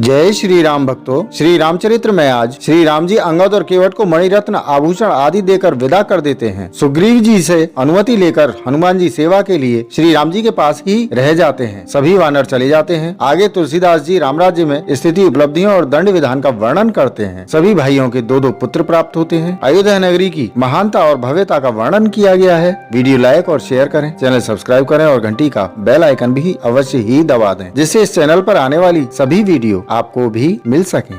जय श्री राम भक्तों, श्री रामचरित्र में आज श्री राम जी अंगद और केवट को मणिरत्न आभूषण आदि देकर विदा कर देते हैं। सुग्रीव जी से अनुमति लेकर हनुमान जी सेवा के लिए श्री राम जी के पास ही रह जाते हैं। सभी वानर चले जाते हैं। आगे तुलसीदास जी राम राज्य में स्थिति, उपलब्धियों और दंड विधान का वर्णन करते हैं। सभी भाइयों के दो दो पुत्र प्राप्त होते हैं। अयोध्या नगरी की महानता और भव्यता का वर्णन किया गया है। वीडियो लाइक और शेयर करें, चैनल सब्सक्राइब करें और घंटी का बेल आइकन भी अवश्य ही दबा दें, जिससे इस चैनल पर आने वाली सभी वीडियो आपको भी मिल सके।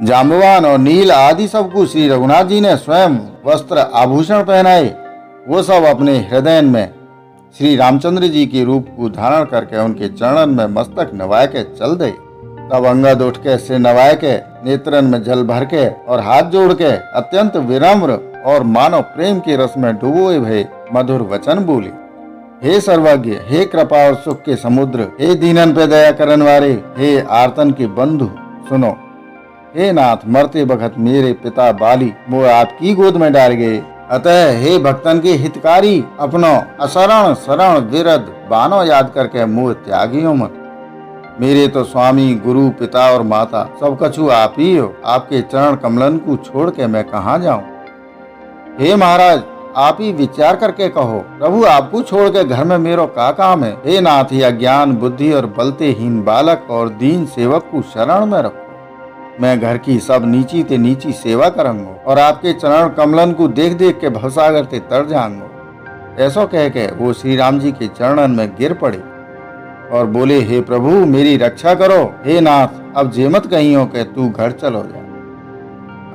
जाम्बवान और नील आदि सबको श्री रघुनाथ जी ने स्वयं वस्त्र आभूषण पहनाए। वो सब अपने हृदय में श्री रामचंद्र जी के रूप को धारण करके उनके चरणन में मस्तक नवाए के चल दे। तब अंगद उठ के सिर नवाए के, नेत्रन में जल भर के और हाथ जोड़ के अत्यंत विनम्र और मानव प्रेम के रस में डूबोए भय मधुर वचन बोले। हे सर्वज्ञ, हे कृपा और सुख के समुद्र, हे दीनन पे दया करन वाले, हे आर्तन के बंधु सुनो। हे नाथ, मरते बखत मेरे पिता बाली मोह आपकी गोद में डाल गए। अतः हे भक्तन के हितकारी, अपनो असरण शरण विरद बानो याद करके मोह त्यागियो मत। मेरे तो स्वामी, गुरु, पिता और माता सब कछु आप ही हो। आपके चरण कमलन को छोड़ के मैं कहाँ जाऊं। हे महाराज, आप ही विचार करके कहो, प्रभु आपको छोड़ के घर में मेरो का काम है। हे नाथ, यह ज्ञान बुद्धि और बलते हीन बालक और दीन सेवक को शरण में रखो। मैं घर की सब नीची ते नीची सेवा करूंगा और आपके चरण कमलन को देख देख के भवसागर ते तर जाऊंगा। ऐसा कह के वो श्री राम जी के चरणन में गिर पड़े और बोले, हे प्रभु मेरी रक्षा करो। हे नाथ, अब जेमत कहियो के तू घर चलो जा।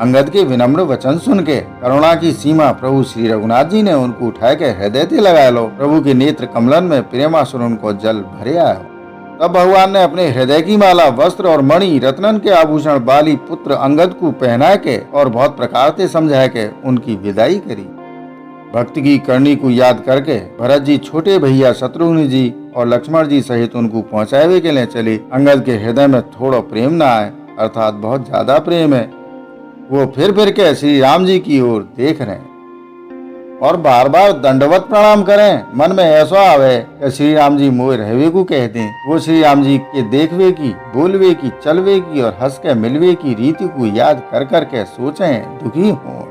अंगद के विनम्र वचन सुन के करुणा की सीमा प्रभु श्री रघुनाथ जी ने उनको उठा के हृदय से लगा लो। प्रभु के नेत्र कमलन में प्रेमासुर उनको जल भरे आयो। तब भगवान ने अपने हृदय की माला, वस्त्र और मणि रत्नन के आभूषण बाली पुत्र अंगद को पहना के और बहुत प्रकार से समझा के उनकी विदाई करी। भक्ति की करनी को याद करके भरत जी, छोटे भैया शत्रुघ्न जी और लक्ष्मण जी सहित उनको पहुँचावे के लिए चले। अंगद के हृदय में थोड़ा प्रेम न आए, अर्थात बहुत ज्यादा प्रेम है। वो फिर के श्री राम जी की ओर देख रहे हैं और बार बार दंडवत प्रणाम करें। मन में ऐसा आवे कि श्री राम जी मोह रहवे को कहते हैं। वो श्री राम जी के देखवे की, बोलवे की, चलवे की और हंस के मिलवे की रीति को याद कर के सोचें, दुखी हों।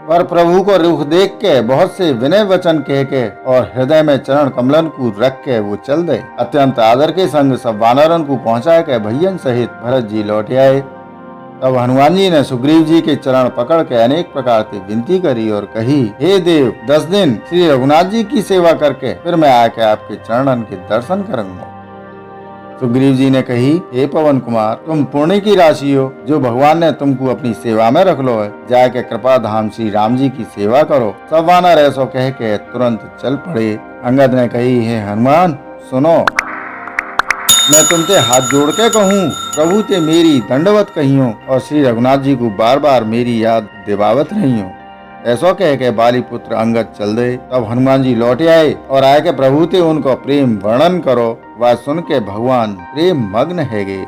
पर प्रभु को रुख देख के बहुत से विनय वचन कह के और हृदय में चरण कमलन को रख के वो चल दे। अत्यंत आदर के संग सब वानरन को पहुँचा के भैयन सहित भरत जी लौट आए। तब हनुमान जी ने सुग्रीव जी के चरण पकड़ के अनेक प्रकार से विनती करी और कही, हे देव, 10 दिन श्री रघुनाथ जी की सेवा करके फिर मैं आके आपके चरणन के दर्शन करूंगा। सुग्रीव जी ने कही, हे पवन कुमार, तुम पुण्य की राशि हो, जो भगवान ने तुमको अपनी सेवा में रख लो है। जाके कृपा धाम श्री राम जी की सेवा करो। सब वानर ऐसो कह के तुरंत चल पड़े। अंगद ने कही, हे हनुमान सुनो, मैं तुमसे हाथ जोड़ के कहूँ, प्रभु ते मेरी दंडवत कहियो और श्री रघुनाथ जी को बार बार मेरी याद दिवावत रही हो। ऐसा कह के बाली पुत्र अंगद चल दे। तब हनुमान जी लौटे आए और आए के प्रभु ते उनको प्रेम वर्णन करो। वह सुन के भगवान प्रेम मग्न है गए।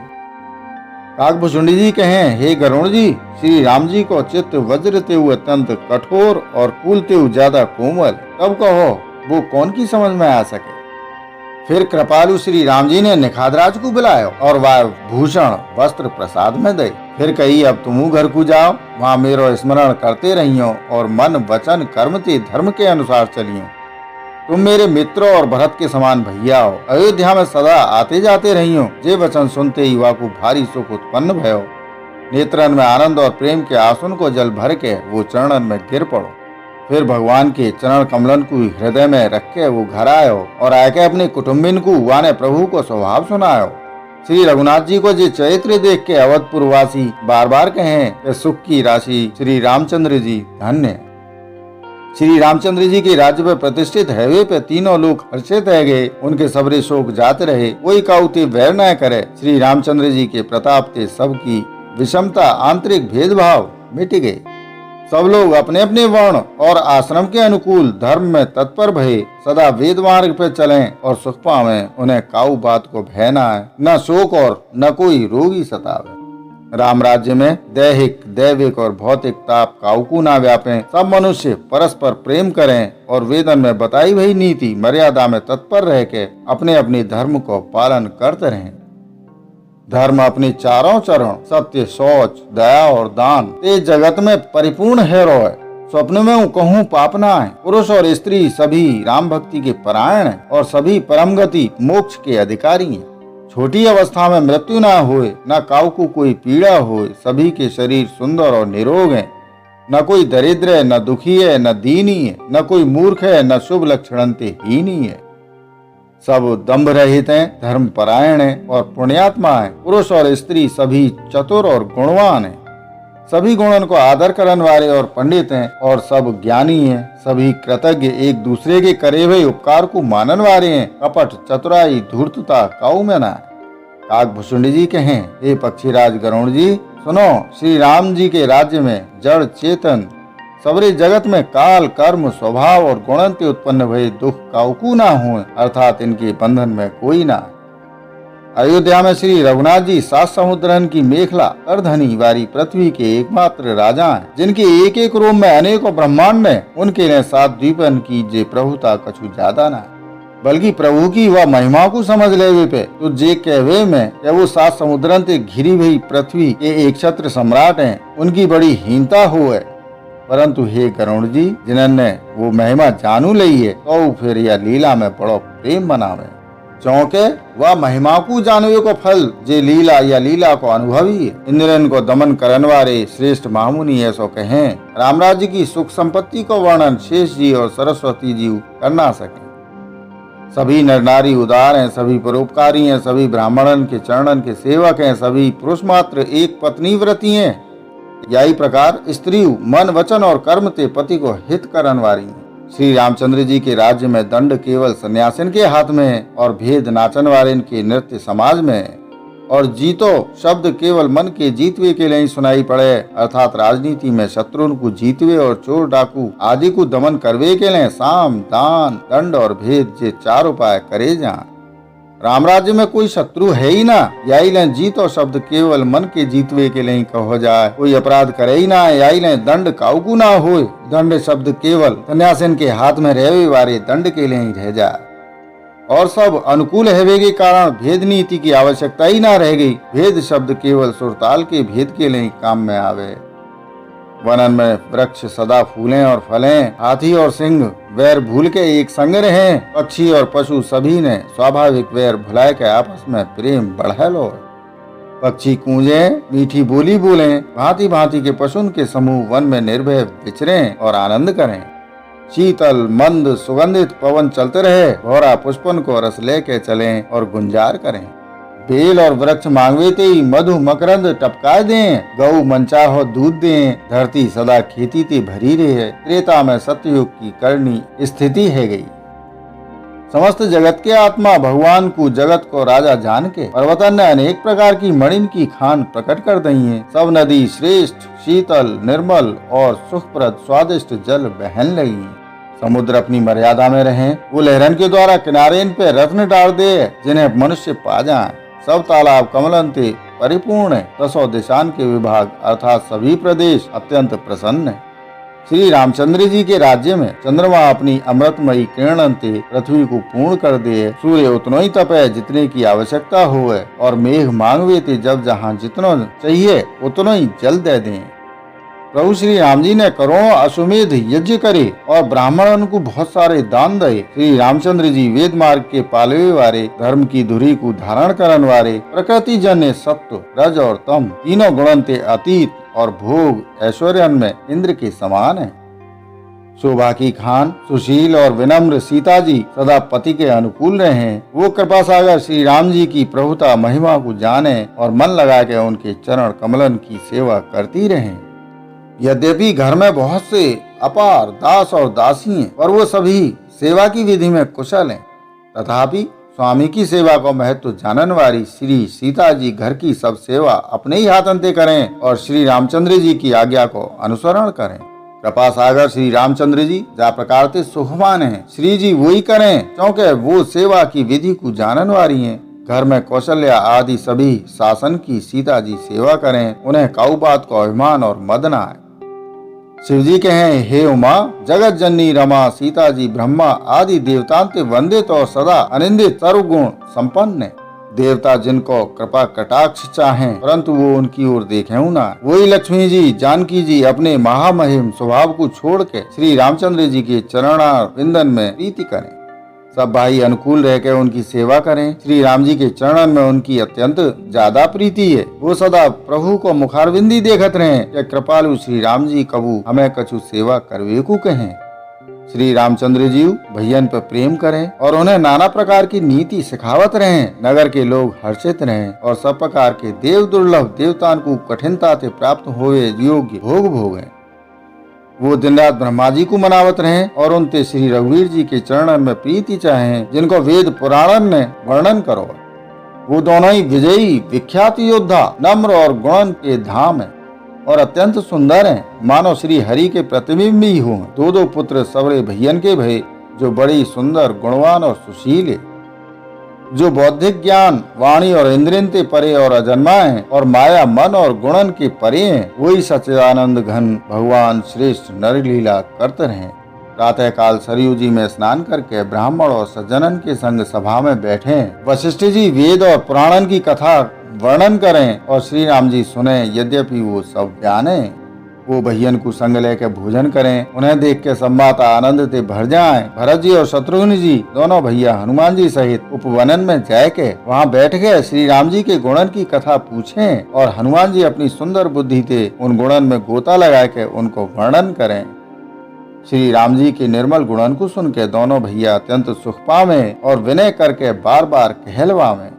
काकभुषुंडी जी कहें, हे गरुण जी, श्री राम जी को चित्त वज्र ते अत्यंत कठोर और कुल ते ज्यादा कोमल, तब कहो वो कौन की समझ में आ सके। फिर कृपालु श्री राम जी ने निखादराज को बुलाया और वह भूषण वस्त्र प्रसाद में दे। फिर कही, अब तुम घर को जाओ, वहाँ मेरो स्मरण करते रहियो और मन वचन कर्म ते धर्म के अनुसार चलियो। तुम मेरे मित्र और भरत के समान भैया हो। अयोध्या में सदा आते जाते रहियो। जे वचन सुनते ही युवा को भारी सुख उत्पन्न भयो। नेत्रन में आनंद और प्रेम के आंसुन को जल भर के वो चरणन में गिर पड़ो। फिर भगवान के चरण कमलन को हृदय में रख के वो घर आयो और आके अपने कुटुम्बिन को वाने प्रभु को स्वभाव सुनायो। श्री रघुनाथ जी को जे चरित्र देख के अवधपुर वासी बार बार कहें कि सुख की राशि श्री रामचंद्र जी धन्य। श्री रामचंद्र जी के राज्य पे प्रतिष्ठित हैवे पे तीनों लोग हर्षित है गए। उनके सबरे शोक जाते रहे, कोई काउते वैर न करे। श्री रामचंद्र जी के प्रताप ते सबकी विषमता, आंतरिक भेदभाव मिट गए। सब लोग अपने अपने वर्ण और आश्रम के अनुकूल धर्म में तत्पर भये सदा वेद मार्ग पे चलें और सुख पावें। उन्हें काऊ बात को भय न आए, न शोक और न कोई रोगी सतावे। राम राज्य में दैहिक, दैविक और भौतिक ताप काऊ को न व्यापें। सब मनुष्य परस्पर प्रेम करें और वेदन में बताई हुई नीति मर्यादा में तत्पर रह के अपने अपने धर्म को पालन करते रहें। धर्म अपने चारों चरण सत्य, शौच, दया और दान ते जगत में परिपूर्ण है रोय। स्वप्न में वो कहूँ पाप ना है। पुरुष और स्त्री सभी राम भक्ति के परायण हैं और सभी परम गति मोक्ष के अधिकारी हैं। छोटी अवस्था में मृत्यु ना होए, न काऊ को कोई पीड़ा होए। सभी के शरीर सुंदर और निरोग हैं। न कोई दरिद्र है, न दुखी है, न दीनी है, न कोई मूर्ख है, न शुभ लक्षणंते हीनी है। सब दंभ रहित हैं, धर्म परायण हैं और पुण्यात्मा हैं। पुरुष और स्त्री सभी चतुर और गुणवान हैं। सभी गुणन को आदर करने वाले और पंडित हैं और सब ज्ञानी हैं। सभी कृतज्ञ, एक दूसरे के करे हुए उपकार को मानन वाले हैं। कपट, चतुराई, धूर्तता काऊ में ना। काकभूषुंडी जी कहें, हे पक्षीराज गरुण जी, सुनो, श्री राम जी के राज्य में जड़ चेतन सबरे जगत में काल, कर्म, स्वभाव और गुणन के उत्पन्न भय दुख काउकू ना हो, अर्थात इनके बंधन में कोई ना। अयोध्या में श्री रघुनाथ जी 7 समुद्रन की मेखला करधनी वारी पृथ्वी के एकमात्र राजा हैं, जिनके एक एक रूप में अनेकों ब्रह्मांड हैं। उनके लिए 7 द्वीपन की जे प्रभुता कछु ज्यादा ना, बल्कि प्रभु की वह महिमा को समझ ले वे पे तो जे कहवे में कि वो 7 समुद्रन से घिरी हुई पृथ्वी के एक छत्र सम्राट हैं, उनकी बड़ी हीनता हो है। परंतु हे गरुण जी, जिन्होंने वो महिमा जानू लई है, तो फिर यह लीला में बड़ो प्रेम बनावे। चौंके वह महिमा को जानवे को फल जे लीला या लीला को अनुभवी है। इंद्रन को दमन करन वाले श्रेष्ठ महामुनि ऐसो कहें, राम राज्य की सुख संपत्ति को वर्णन शेष जी और सरस्वती जी कर ना सके। सभी नर नारी उदार हैं, सभी परोपकारी हैं, सभी ब्राह्मणन के चरणन के सेवक हैं, सभी पुरुष मात्र एक पत्नी व्रती हैं। यही प्रकार स्त्री मन, वचन और कर्म ते पति को हित करन वाली हैं। श्री रामचंद्र जी के राज्य में दंड केवल सन्यासिन के हाथ में है और भेद नाचन वाले के नृत्य समाज में है। और जीतो शब्द केवल मन के जीतवे के लिए ही सुनाई पड़े, अर्थात राजनीति में शत्रुन को जीतवे और चोर डाकू आदि को दमन करवे के लिए साम, दान, दंड और भेद जे 4 उपाय करे जा। राम राज्य में कोई शत्रु है ही ना, यही ले जीतो शब्द केवल मन के जीतवे के लिए कहो जाए। कोई अपराध करे ही ना, यही ले दंड काउकू ना होए। दंड शब्द केवल सन्यासिन के हाथ में रहवे वाले दंड के लिए ही रह जाए। और सब अनुकूल हेवे के कारण भेद नीति की आवश्यकता ही ना रह गई। भेद शब्द केवल सुरताल के भेद के लिए काम में आवे। वनन में वृक्ष सदा फूलें और फलें, हाथी और सिंह वैर भूल के एक संग रहें। पक्षी और पशु सभी ने स्वाभाविक वैर भुलाए के आपस में प्रेम बढ़ा लो। पक्षी कूंजे, मीठी बोली बोलें, भांति भांति के पशुन के समूह वन में निर्भय विचरें और आनंद करें। शीतल मंद सुगंधित पवन चलते रहे, भौरा पुष्पन को रस लेके चलें और गुंजार करें। बेल और वृक्ष मांगवे ते ही मधु मकरंद टपका दें। गौ मनचाहो दूध दें, धरती सदा खेती ते भरी रहे। त्रेता में सतयुग की करनी स्थिति है गई। समस्त जगत के आत्मा भगवान को जगत को राजा जान के पर्वतन ने अनेक प्रकार की मणिन की खान प्रकट कर दी है। सब नदी श्रेष्ठ, शीतल, निर्मल और सुखप्रद स्वादिष्ट जल बहन लगी। समुद्र अपनी मर्यादा में रहें। वो लहरन के द्वारा किनारे इन पे रत्न डाल दे, जिन्हें मनुष्य पा जाए। सब तालाब कमलन ते परिपूर्ण है। 10 दिशान के विभाग अर्थात सभी प्रदेश अत्यंत प्रसन्न है। श्री रामचंद्र जी के राज्य में चंद्रमा अपनी अमृतमयी किरणन ते पृथ्वी को पूर्ण कर दे। सूर्य उतनो ही तपे जितने की आवश्यकता हो है और मेघ मांगवे ते जब जहाँ जितनो चाहिए उतनो ही जल दे दें। प्रभु श्री राम जी ने करोड़ों अश्वमेध यज्ञ करे और ब्राह्मणों को बहुत सारे दान दे। श्री रामचंद्र जी वेद मार्ग के पालवे वाले, धर्म की धुरी को धारण करन वाले, प्रकृति जन्य सत्व, रज और तम तीनों गुणन ते अतीत और भोग ऐश्वर्य में इंद्र के समान है। शोभा की खान, सुशील और विनम्र सीता जी सदा पति के अनुकूल रहे। वो कृपा सागर श्री राम जी की प्रभुता महिमा को जाने और मन लगा के उनके चरण कमलन की सेवा करती रहे। यद्यपि घर में बहुत से अपार दास और दासी हैं, पर वो सभी सेवा की विधि में कुशल हैं। तथापि स्वामी की सेवा को महत्व जानन वाली श्री सीता जी घर की सब सेवा अपने ही हाथन से करें और श्री रामचंद्र जी की आज्ञा को अनुसरण करें। कृपा सागर श्री रामचंद्र जी जा प्रकार से सुखवान हैं, श्री जी वही करें, क्योंकि वो सेवा की विधि को जानन वाली हैं। घर में कौशल्या आदि सभी शासन की सीता जी सेवा करें, उन्हें काऊ बात को अभिमान और मद न आए। शिव जी कहें, हे उमा जगत जननी रमा, सीता जी ब्रह्मा आदि देवतांते वंदित और सदा अनिंदित सर्वगुण संपन्न है। देवता जिनको कृपा कटाक्ष चाहें परंतु वो उनकी ओर देखें ना, वही लक्ष्मी जी जानकी जी अपने महामहिम स्वभाव को छोड़ के श्री रामचंद्र जी के चरणारविंदन में प्रीति करें। सब भाई अनुकूल रह के उनकी सेवा करें। श्री राम जी के चरणन में उनकी अत्यंत ज्यादा प्रीति है। वो सदा प्रभु को मुखारविंदी देखत रहे कि कृपालु श्री राम जी कबू हमें कछु सेवा करवे को कहें। श्री रामचंद्र जी भैयन पर प्रेम करें और उन्हें नाना प्रकार की नीति सिखावत रहें। नगर के लोग हर्षित रहें और सब प्रकार के देव दुर्लभ देवतान को कठिनता से प्राप्त होवे योग्य भोग भोगें। वो दिन रात ब्रह्मा जी को मनावत रहें और उनते श्री रघुवीर जी के चरणन में प्रीति चाहें जिनको वेद पुराणन ने वर्णन करो। वो दोनों ही विजयी विख्यात योद्धा नम्र और गुणन के धाम है और अत्यंत सुंदर हैं, मानो श्री हरि के प्रतिबिंब ही हों। दो पुत्र सवरे भैयन के भय जो बड़ी सुंदर गुणवान और सुशील है, जो बौद्धिक ज्ञान वाणी और इंद्रियन ते परे और अजन्मा है और माया मन और गुणन के परे हैं। वही सच्चिदानंद घन भगवान श्रेष्ठ नरलीला करते रहे। प्रातः काल सरयू जी में स्नान करके ब्राह्मण और सज्जनन के संग सभा में बैठे। वशिष्ठ जी वेद और पुराणन की कथा वर्णन करें और श्री राम जी सुने। यद्यपि वो सब जाने, वो भैयन को संग लेकर भोजन करें। उन्हें देख के सब माता आनंद से भर जाएं। भरत जी और शत्रुघ्न जी दोनों भैया हनुमान जी सहित उपवनन में जाके वहाँ बैठ गए। श्री राम जी के गुणन की कथा पूछें और हनुमान जी अपनी सुंदर बुद्धि से उन गुणन में गोता लगा के उनको वर्णन करें। श्री राम जी के निर्मल गुणन को सुन के दोनों भैया अत्यंत सुख पावे और विनय करके बार बार कहलवावे।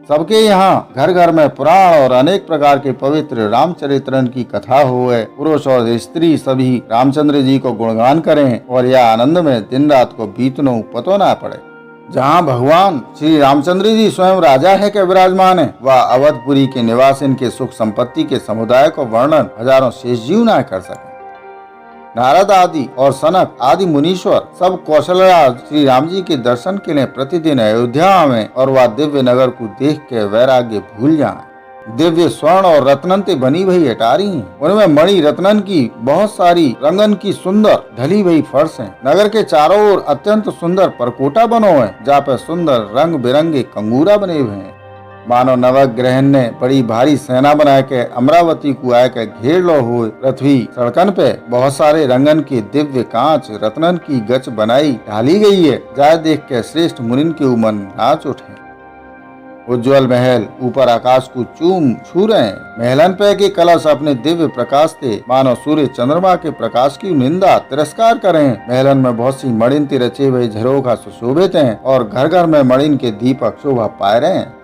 सबके यहाँ घर घर में पुराण और अनेक प्रकार के पवित्र रामचरित्रन की कथा होए। पुरुष और स्त्री सभी रामचंद्र जी को गुणगान करें और यह आनंद में दिन रात को बीतनो पतो ना पड़े। जहाँ भगवान श्री रामचंद्र जी स्वयं राजा है के विराजमान है, वह अवधपुरी के निवासिन के सुख संपत्ति के समुदाय को वर्णन हजारों शेष जीव न कर सके। नारद आदि और सनक आदि मुनीश्वर सब कौशलराज श्री राम जी के दर्शन के लिए प्रतिदिन अयोध्या में और वह दिव्य नगर को देख के वैराग्य भूल जाएं। दिव्य स्वर्ण और रत्नन ते बनी भई अटारी हैं। उनमें मणि रत्नन की बहुत सारी रंगन की सुंदर ढली भई फर्श हैं। नगर के चारों ओर अत्यंत सुंदर परकोटा बनो है, जहाँ पे सुंदर रंग बिरंगे कंगूरा बने हुए हैं। मानो नवग्रह ने बड़ी भारी सेना बना के अमरावती को आकर घेर लो हो। पृथ्वी सड़कन पे बहुत सारे रंगन के दिव्य कांच रत्नन की गच बनाई ढाली गई है। जाय देख के श्रेष्ठ मुनिन के मन नाच उठे। उज्ज्वल महल ऊपर आकाश को चूम छू रहे हैं। महलन पे के कलश अपने दिव्य प्रकाश से मानो सूर्य चंद्रमा के प्रकाश की निंदा तिरस्कार करें। महलन में बहुत सी मणिन ते रचे हुए झरोखा सुशोभित हैं और घर घर में मणिन के दीपक शोभा पाए रहे हैं।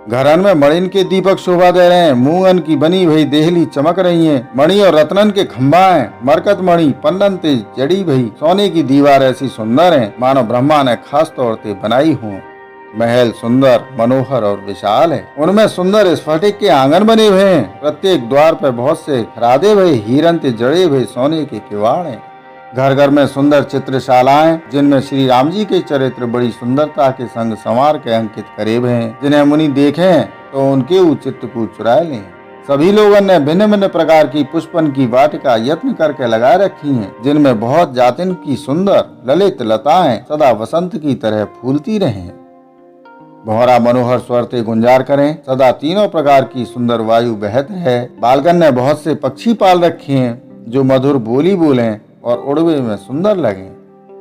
घरन में मणिन के दीपक शोभा दे रहे हैं। मूंगन की बनी भई देहली चमक रही है। मणि और रत्नन के खंभा हैं। मरकत मणि पन्नन ते जड़ी भई सोने की दीवार ऐसी सुंदर है मानो ब्रह्मा ने खास तौर से बनाई हो। महल सुंदर मनोहर और विशाल है। उनमें सुंदर स्फटिक के आंगन बने हुए हैं। प्रत्येक द्वार पर बहुत से खरादे भई हीरन ते जड़े भई सोने के किवाड़ हैं। घर घर में सुंदर चित्रशालाएं जिनमें श्री राम जी के चरित्र बड़ी सुंदरता के संग संवार के अंकित करे हुए हैं। जिन्हें मुनि देखें तो उनके उचित को चुरा लें। सभी लोगों ने भिन्न भिन्न प्रकार की पुष्पन की वाटिका यत्न करके लगाए रखी हैं, जिनमें बहुत जातिन की सुंदर ललित लताएं सदा वसंत की तरह फूलती रहें। भौरा मनोहर स्वर से गुंजार करें। सदा तीनों प्रकार की सुंदर वायु बहत है। बालकन ने बहुत से पक्षी पाल रखे हैं जो मधुर बोली बोलें और उड़वे में सुंदर लगे।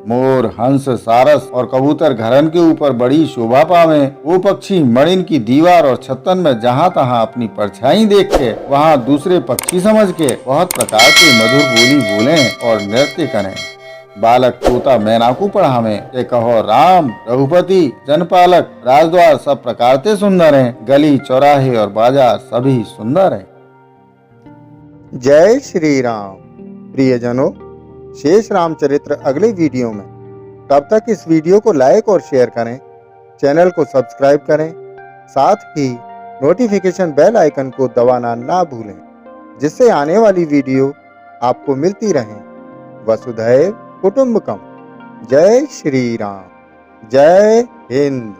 मोर हंस सारस और कबूतर घरन के ऊपर बड़ी शोभा पावे। वो पक्षी मणिन की दीवार और छत्तन में जहाँ तहाँ अपनी परछाई देख के वहाँ दूसरे पक्षी समझ के बहुत प्रकार के मधुर बोली बोले और नृत्य करें। बालक तोता मैना को पढ़ावे के कहो राम रघुपति जनपालक राजद्वार सब प्रकार से सुंदर हैं। गली चौराहे और बाजार सभी सुंदर हैं। जय श्री राम। प्रियजनों, शेष रामचरित्र अगले वीडियो में। तब तक इस वीडियो को लाइक और शेयर करें, चैनल को सब्सक्राइब करें, साथ ही नोटिफिकेशन बेल आइकन को दबाना ना भूलें, जिससे आने वाली वीडियो आपको मिलती रहें। वसुधैव कुटुंबकम। जय श्री राम। जय हिंद।